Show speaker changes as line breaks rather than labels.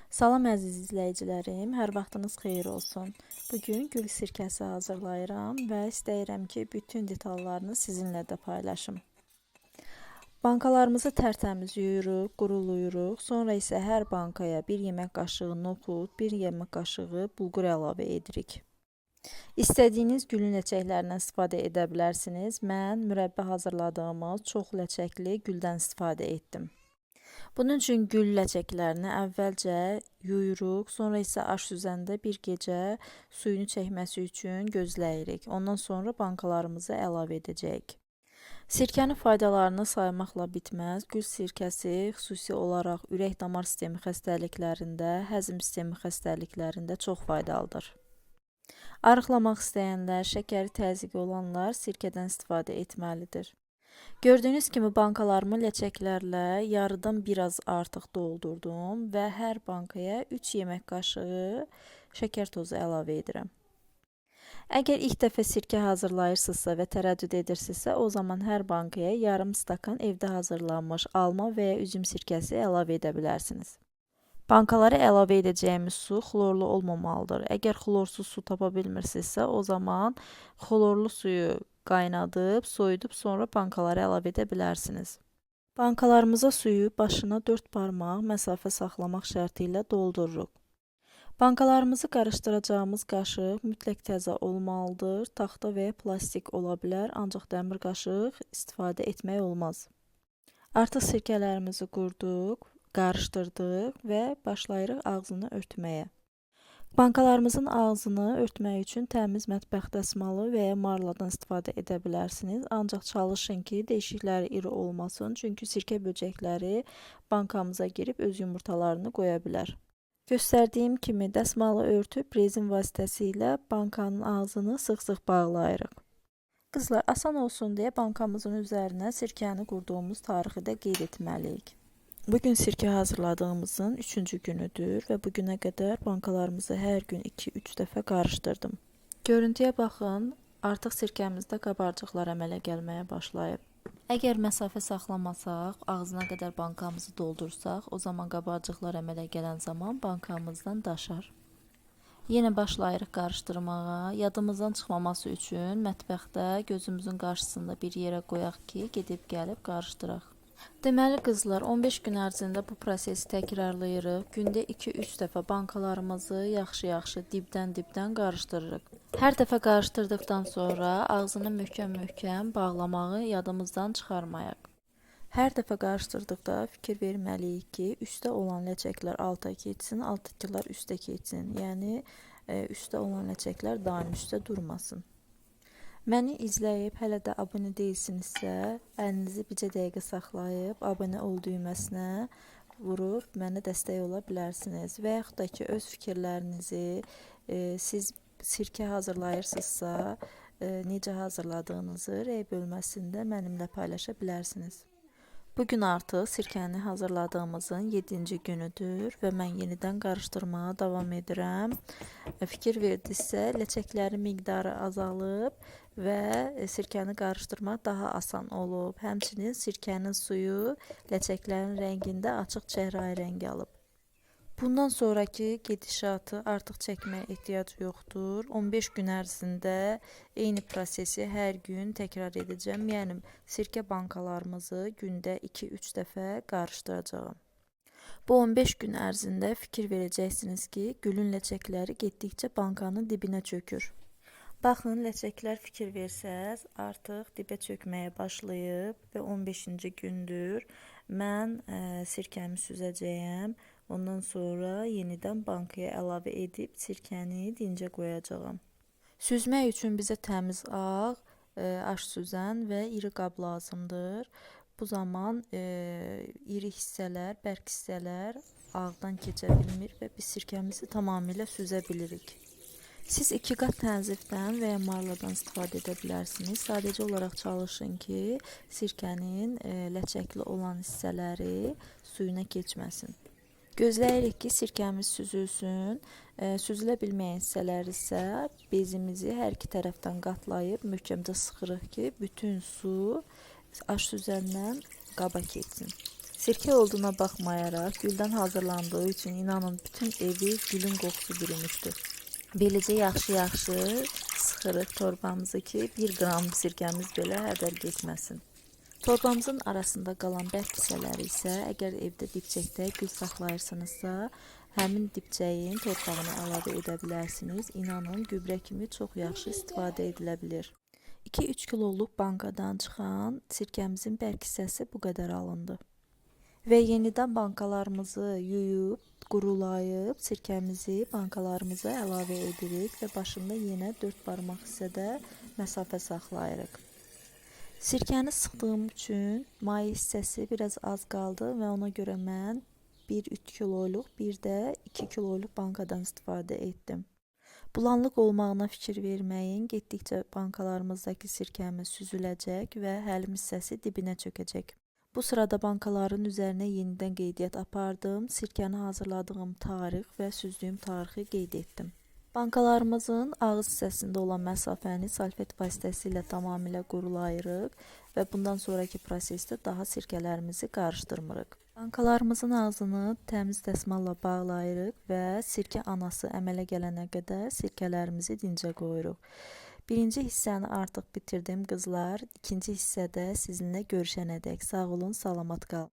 Salam əziz izləyicilərim, hər vaxtınız xeyir olsun. Bugün gül sirkəsi hazırlayıram və istəyirəm ki, bütün detallarını sizinlə də paylaşım. Bankalarımızı tərtəmiz yuyuruq, quruluyuruq. Sonra isə hər bankaya 1 yemək qaşığı noxud, 1 yemək qaşığı bulqur əlavə edirik. İstədiyiniz gülün ləçəklərindən istifadə edə bilərsiniz. Mən mürəbbə hazırladığımız çox ləçəkli güldən istifadə etdim. Bunun üçün gül ləçəklərini əvvəlcə yuyuruq, sonra isə aş süzəndə bir gecə suyunu çəkməsi üçün gözləyirik. Ondan sonra bankalarımızı əlavə edəcəyik. Sirkənin faydalarını saymaqla bitməz. Gül sirkəsi xüsusi olaraq ürək-damar sistemi xəstəliklərində, həzm sistemi xəstəliklərində çox faydalıdır. Arıqlamaq istəyənlər, şəkəri təzyiqi olanlar sirkədən istifadə etməlidir. Gördüyünüz kimi bankalarımı ləçəklərlə yarıdan biraz artıq doldurdum və hər bankaya 3 yemək qaşığı şəkər tozu əlavə edirəm. Əgər ilk dəfə sirkə hazırlayırsınızsa və tərəddüd edirsinizsə, o zaman hər bankaya yarım stakan evdə hazırlanmış alma və ya üzüm sirkəsi əlavə edə bilərsiniz. Bankalara əlavə edəcəyimiz su xlorlu olmamalıdır. Əgər xlorsuz su tapa bilmirsinizsə, o zaman xlorlu suyu qaynadıb, soyudub, sonra bankalara əlavə edə bilərsiniz. Bankalarımıza suyu başına 4 barmaq məsafə saxlamaq şərti ilə doldururuq. Bankalarımızı qarışdıracağımız qaşıq mütləq təzə olmalıdır. Taxta və ya plastik ola bilər, ancaq dəmir qaşıq istifadə etmək olmaz. Artıq sirkələrimizi qurduq, qarışdırdıq və başlayırıq ağzını örtməyə. Bankalarımızın ağzını örtmək üçün təmiz mətbəx dəsmalı və ya marladan istifadə edə bilərsiniz. Ancaq çalışın ki, deşikləri iri olmasın, çünki sirkə böcəkləri bankamıza girib öz yumurtalarını qoya bilər. Göstərdiyim kimi dəsmalı örtüb rezin vasitəsilə bankanın ağzını sıx-sıx bağlayırıq. Qızlar, asan olsun deyə bankamızın üzərinə sirkəni qurduğumuz tarixi də qeyd etməliyik. Bugün sirkə hazırladığımızın 3-cü günüdür və bugünə qədər bankalarımızı hər gün 2-3 dəfə qarışdırdım. Görüntüyə baxın, artıq sirkəmizdə qabarcıqlar əmələ gəlməyə başlayıb. Əgər məsafə saxlamasaq, ağzına qədər bankamızı doldursaq, o zaman qabarcıqlar əmələ gələn zaman bankamızdan daşar. Yenə başlayırıq qarışdırmağa. Yadımızdan çıxmaması üçün mətbəxdə gözümüzün qarşısında bir yerə qoyaq ki, gedib gəlib qarışdıraq. Deməli qızlar, 15 gün ərzində bu prosesi təkrarlayırıq. Gündə 2-3 dəfə bankalarımızı yaxşı-yaxşı dibdən qarışdırırıq. Hər dəfə qarışdırdıqdan sonra ağzını möhkəm-möhkəm bağlamağı yadımızdan çıxarmayaq. Hər dəfə qarışdırdıqda fikir verməliyik ki, üstdə olan ləçəklər alta keçsin, altdakılar üstə keçsin. Yəni, üstdə olan ləçəklər daim üstdə durmasın. Məni izləyib hələ də abunə deyilsinizsə, əlinizi bircə dəqiqə saxlayıb abunə ol düyməsinə vurub mənə dəstək ola bilərsiniz. Və yaxud da ki, öz fikirlərinizi siz sirkə hazırlayırsınızsa, necə hazırladığınızı rəy bölməsində mənimlə paylaşa bilərsiniz. Bugün artıq sirkəni hazırladığımızın 7-ci günüdür və mən yenidən qarışdırmağa davam edirəm. Fikir verdinizsə, ləçəklərin miqdarı azalıb və sirkəni qarışdırmaq daha asan olub. Həmçinin sirkənin suyu ləçəklərin rəngində açıq çəhrayı rəngi alıb. Bundan sonraki gedişatı artıq çəkməyə ehtiyac yoxdur. 15 gün ərzində eyni prosesi hər gün təkrar edəcəm. Yəni, sirkə bankalarımızı gündə 2-3 dəfə qarışdıracağım. Bu 15 gün ərzində fikir verəcəksiniz ki, gülün ləçəkləri getdikcə bankanın dibinə çökür. Baxın, ləçəklər fikir versəz, artıq dibə çökməyə başlayıb və 15-ci gündür. Mən sirkəmi süzəcəyəm. Ondan sonra yenidən bankaya əlavə edib sirkəni dincə qoyacağam. Süzmək üçün bizə təmiz ağ, aş süzən və iri qab lazımdır. Bu zaman iri hissələr, bərk hissələr ağdan keçə bilmir və biz sirkəmizi tamamilə süzə bilirik. Siz 2 qat tənzifdən və ya marladan istifadə edə bilərsiniz. Sadəcə olaraq çalışın ki, sirkənin ləçəkli olan hissələri suyuna keçməsin. Gözləyirik ki, sirkəmiz süzülsün. Süzülə bilməyən hissələr isə bezimizi hər iki tərəfdən qatlayıb möhkəmcə sıxırıq ki, bütün su aş süzəndən qaba keçsin. Sirkə olduğuna baxmayaraq, güldən hazırlandığı üçün inanın bütün evi gülün qoxusu bürümüşdür. Beləcə yaxşı-yaxşı sıxırıq torbamızı ki, 1 qram sirkəmiz belə hədər keçməsin. Torbamızın arasında qalan bərk hissələri isə əgər evdə dibçəkdə gül saxlayırsınızsa, həmin dibçəyin torpağını əlavə edə bilərsiniz. İnanın, gübrə kimi çox yaxşı istifadə edilə bilir. 2-3 kiloluq bankadan çıxan sirkəmizin bərk hissəsi bu qədər alındı. Və yenidən bankalarımızı yuyub, qurulayıb, sirkəmizi bankalarımıza əlavə edirik və başında yenə 4 barmaq hissədə məsafə saxlayırıq. Sirkəni sıxdığım üçün may hissəsi biraz az qaldı və ona görə mən 1-3 kiloluq, bir də 2 kiloluq bankadan istifadə etdim. Bulanlıq olmağına fikir verməyin, getdikcə bankalarımızdakı sirkəmiz süzüləcək və həlim hissəsi dibinə çökəcək. Bu sırada bankaların üzərinə yenidən qeydiyyat apardım. Sirkəni hazırladığım tarix və süzdüyüm tarixi qeyd etdim. Bankalarımızın ağız hissəsində olan məsafəni salfet vasitəsilə tamamilə qurulayırıq və bundan sonraki prosesdə daha sirkələrimizi qarışdırmırıq. Bankalarımızın ağzını təmiz dəsmalla bağlayırıq və sirkə anası əmələ gələnə qədər sirkələrimizi dincə qoyuruq. Birinci hissəni artıq bitirdim qızlar. İkinci hissədə sizinlə görüşənədək. Sağ olun, salamat qalın.